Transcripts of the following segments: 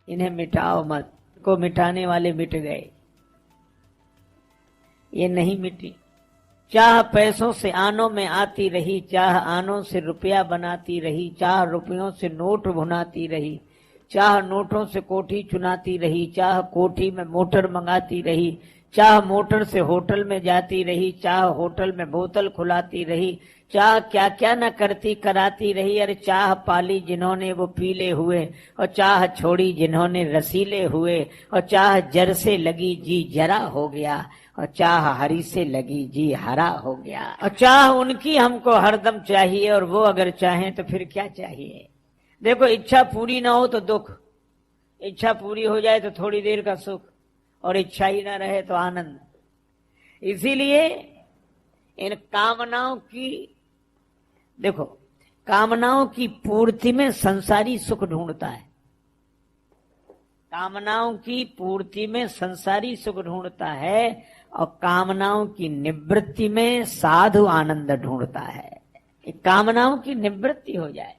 इन्हें मिटाओ मत, को मिटाने वाले मिट गए, ये नहीं मिटी। चाह पैसों से आनों में आती रही, चाह आनों से रुपया बनाती रही, चाह रुपयों से नोट भुनाती रही, चाह नोटों से कोठी चुनाती रही, चाह कोठी में मोटर मंगाती रही, चाह मोटर से होटल में जाती रही, चाह होटल में बोतल खुलाती रही, चाह क्या क्या न करती कराती रही। अरे चाह पाली जिन्होंने वो पीले हुए, और चाह छोड़ी जिन्होंने रसीले हुए, और चाह जर से लगी जी जरा हो गया, और चाह हरी से लगी जी हरा हो गया। और चाह उनकी हमको हरदम चाहिए, और वो अगर चाहें तो फिर क्या चाहिए। देखो, इच्छा पूरी ना हो तो दुख, इच्छा पूरी हो जाए तो थोड़ी देर का सुख, और इच्छा ही ना रहे तो आनंद। इसीलिए इन कामनाओं की, देखो, कामनाओं की पूर्ति में संसारी सुख ढूंढता है, कामनाओं की पूर्ति में संसारी सुख ढूंढता है, और कामनाओं की निवृत्ति में साधु आनंद ढूंढता है। कामनाओं की निवृत्ति हो जाए,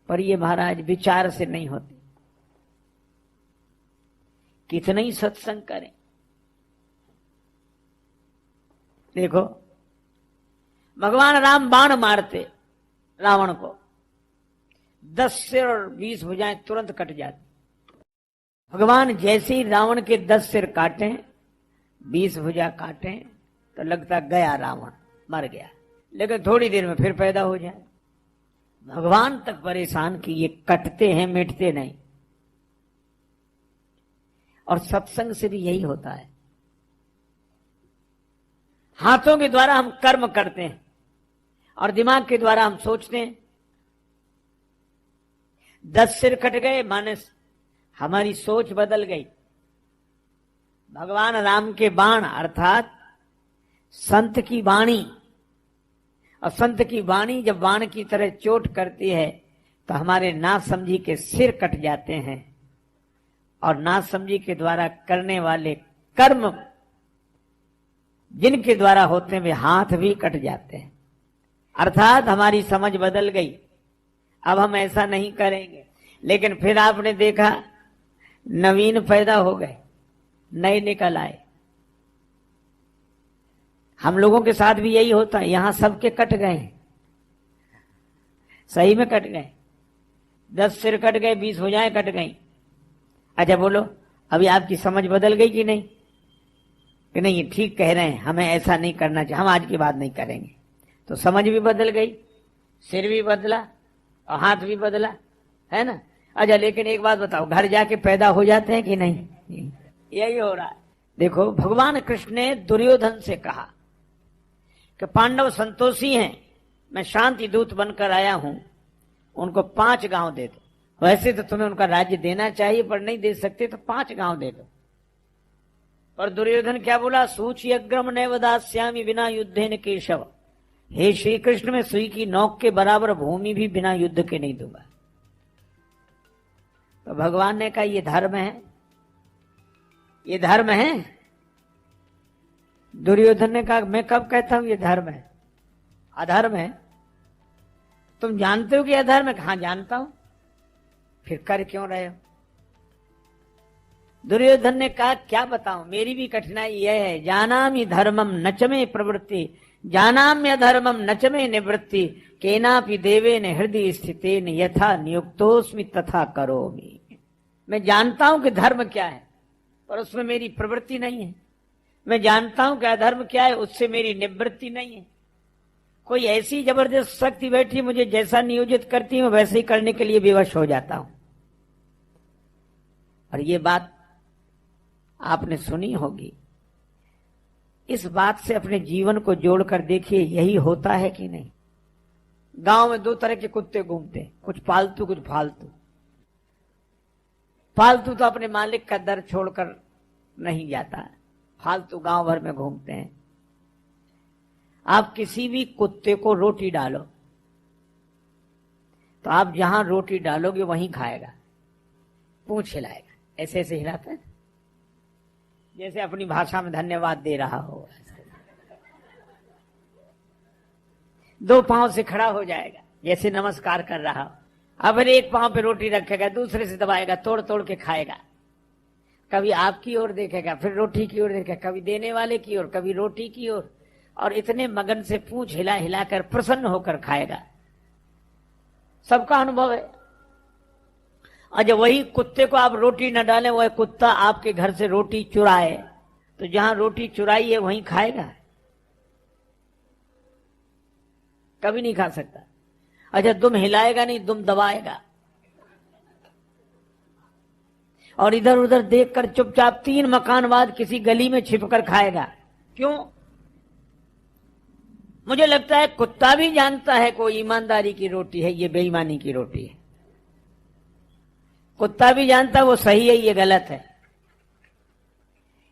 पर ये महाराज विचार से नहीं होती। कितना ही सत्संग करें। देखो, भगवान राम बाण मारते रावण को, 10 सिर और 20 भुजाएं तुरंत कट जाती। भगवान जैसे ही रावण के 10 सिर काटे, 20 भुजा काटे, तो लगता गया रावण, मर गया। लेकिन थोड़ी देर में फिर पैदा हो जाए। भगवान तक परेशान कि ये कटते हैं, मिटते नहीं। और सत्संग से भी यही होता है। हाथों के द्वारा हम कर्म करते हैं, और दिमाग के द्वारा हम सोचते हैं। 10 सिर कट गए माने हमारी सोच बदल गई। भगवान राम के बाण अर्थात संत की वाणी, और संत की वाणी जब बाण की तरह चोट करती है तो हमारे नासमझी के सिर कट जाते हैं, और नासमझी के द्वारा करने वाले कर्म जिनके द्वारा होते हैं वे हाथ भी कट जाते हैं। अर्थात हमारी समझ बदल गई, अब हम ऐसा नहीं करेंगे। लेकिन फिर आपने देखा नवीन पैदा हो गए, नए निकल आए। हम लोगों के साथ भी यही होता है। यहां सबके कट गए, सही में कट गए। 10 सिर कट गए, 20 भुजाएं कट गई। अच्छा बोलो, अभी आपकी समझ बदल गई कि नहीं? कि नहीं, ये ठीक कह रहे हैं, हमें ऐसा नहीं करना चाहिए, हम आज की बात नहीं करेंगे। तो समझ भी बदल गई, सिर भी बदला, और हाथ भी बदला, है ना। अच्छा, लेकिन एक बात बताओ, घर जाके पैदा हो जाते हैं कि नहीं? यही हो रहा है। देखो, भगवान कृष्ण ने दुर्योधन से कहा कि पांडव संतोषी हैं, मैं शांति दूत बनकर आया हूं, उनको 5 गांव दे दो। वैसे तो तुम्हें उनका राज्य देना चाहिए, पर नहीं दे सकते तो 5 गांव दे दो। पर दुर्योधन क्या बोला? सूची अग्रम नैव दास्यामि विना युद्धेन केशव। हे श्री कृष्ण, मैं सुई की नोक के बराबर भूमि भी बिना युद्ध के नहीं दूंगा। तो भगवान ने कहा ये धर्म है, ये धर्म है। दुर्योधन ने कहा मैं कब कहता हूं ये धर्म है? अधर्म है। तुम जानते हो कि अधर्म है? हाँ जानता हूं, फिर कर क्यों रहे हो? दुर्योधन ने कहा क्या बताऊं, मेरी भी कठिनाई यह है। जानामि धर्मम नच में प्रवृत्ति, जानाम्य धर्मम नच में निवृत्ति, केनापि देवेन हृदय स्थितेन यथा नियुक्तोस्मि तथा करोमि। मैं जानता हूं कि धर्म क्या है, पर उसमें मेरी प्रवृत्ति नहीं है। मैं जानता हूं कि अधर्म क्या है, उससे मेरी निवृत्ति नहीं है। कोई ऐसी जबरदस्त शक्ति बैठी मुझे जैसा नियोजित करती हूं वैसे ही करने के लिए विवश हो जाता हूं। और ये बात आपने सुनी होगी। इस बात से अपने जीवन को जोड़कर देखिए, यही होता है कि नहीं? गांव में 2 तरह के कुत्ते घूमते हैं, कुछ पालतू कुछ फालतू। फालतू तो अपने मालिक का दर छोड़कर नहीं जाता, फालतू गांव भर में घूमते हैं। आप किसी भी कुत्ते को रोटी डालो तो आप जहां रोटी डालोगे वहीं खाएगा, पूंछ हिलाएगा, ऐसे ऐसे हिलाता है जैसे अपनी भाषा में धन्यवाद दे रहा हो। 2 पांव से खड़ा हो जाएगा जैसे नमस्कार कर रहा हो, अब फिर एक पांव पे रोटी रखेगा, दूसरे से दबाएगा, तोड़ तोड़ के खाएगा। कभी आपकी ओर देखेगा, फिर रोटी की ओर देखेगा, कभी देने वाले की ओर, कभी रोटी की ओर, और इतने मगन से पूंछ हिला हिलाकर प्रसन्न होकर खाएगा। सबका अनुभव है। और जब वही कुत्ते को आप रोटी न डालें, वह कुत्ता आपके घर से रोटी चुराए, तो जहां रोटी चुराई है वहीं खाएगा? कभी नहीं खा सकता। अच्छा, दुम हिलाएगा नहीं, दुम दबाएगा, और इधर उधर देखकर चुपचाप 3 मकान बाद किसी गली में छिपकर खाएगा। क्यों? मुझे लगता है कुत्ता भी जानता है कोई ईमानदारी की रोटी है, ये बेईमानी की रोटी है। कुत्ता भी जानता है वो सही है, ये गलत है।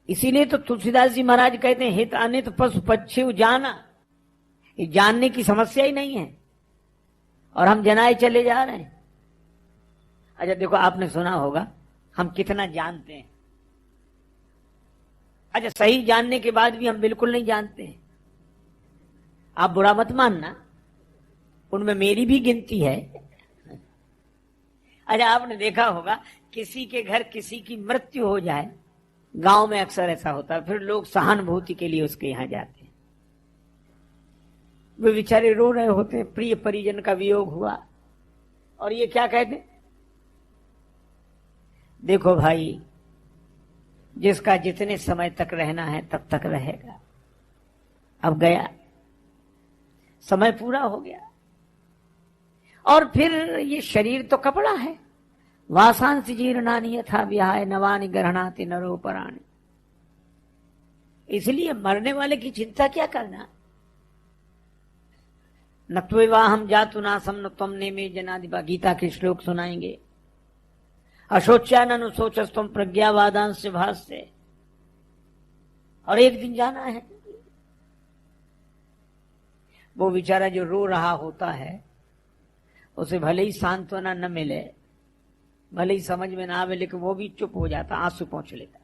इसीलिए तो तुलसीदास जी महाराज कहते हैं, हित अनित पशु पक्षी जाना। ये जानने की समस्या ही नहीं है, और हम जनाए चले जा रहे हैं। अच्छा देखो, आपने सुना होगा हम कितना जानते हैं। अच्छा, सही जानने के बाद भी हम बिल्कुल नहीं जानते हैं। आप बुरा मत मानना, उनमें मेरी भी गिनती है। अच्छा, आपने देखा होगा किसी के घर किसी की मृत्यु हो जाए, गांव में अक्सर ऐसा होता है, फिर लोग सहानुभूति के लिए उसके यहां जाते हैं। वे बेचारे रो रहे होते हैं, प्रिय परिजन का वियोग हुआ, और ये क्या कहते हैं, देखो भाई, जिसका जितने समय तक रहना है तब तक रहेगा, अब गया, समय पूरा हो गया। और फिर ये शरीर तो कपड़ा है, वासांसि जीर्णानि यथा विहाय नवानि गृह्णाति नरो पराणि। इसलिए मरने वाले की चिंता क्या करना। न त्वेवाहम जातु नासम न त्वम नेमे जनाधिपा, गीता के श्लोक सुनाएंगे। अशोच्यान सोचस्तम प्रज्ञावादांश भाष्य। और एक दिन जाना है। वो बेचारा जो रो रहा होता है, उसे भले ही सांत्वना न मिले, भले ही समझ में ना आवे, लेकिन वो भी चुप हो जाता, आंसू पोंछ लेता।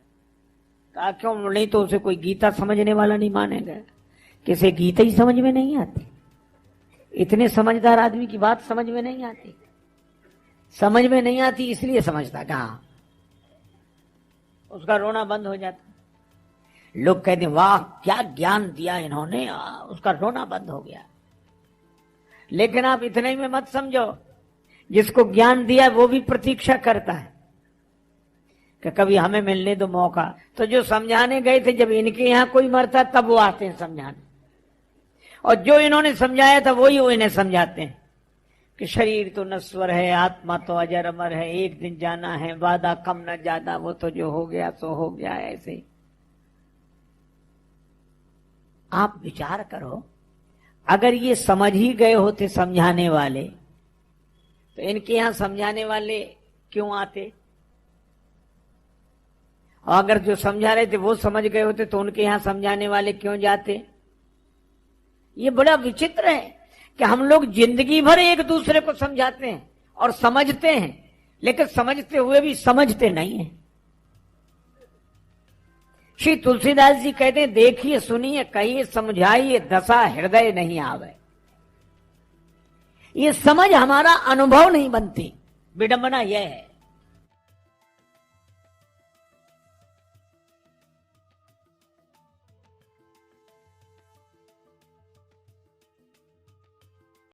कहा क्यों? नहीं तो उसे कोई गीता समझने वाला नहीं मानेगा। किसे गीता ही समझ में नहीं आती। इतने समझदार आदमी की बात समझ में नहीं आती। समझ में नहीं आती इसलिए समझता कहाँ, उसका रोना बंद हो जाता। लोग कहते वाह क्या ज्ञान दिया इन्होंने, उसका रोना बंद हो गया। लेकिन आप इतने में मत समझो, जिसको ज्ञान दिया वो भी प्रतीक्षा करता है कि कभी हमें मिलने दो मौका। तो जो समझाने गए थे, जब इनके यहां कोई मरता तब वो आते हैं समझाने, और जो इन्होंने समझाया था वही वो इन्हें समझाते हैं कि शरीर तो नश्वर है, आत्मा तो अजर अमर है, एक दिन जाना है, वादा कम न ज्यादा, वो तो जो हो गया सो हो गया। ऐसे आप विचार करो, अगर ये समझ ही गए होते समझाने वाले, तो इनके यहां समझाने वाले क्यों आते? और अगर जो समझा रहे थे वो समझ गए होते तो उनके यहां समझाने वाले क्यों जाते? ये बड़ा विचित्र है कि हम लोग जिंदगी भर एक दूसरे को समझाते हैं और समझते हैं, लेकिन समझते हुए भी समझते नहीं हैं। श्री तुलसीदास जी कहते हैं, देखिए सुनिए कहिए समझाइए, दशा हृदय नहीं आवे। ये समझ हमारा अनुभव नहीं बनती। विडंबना यह है।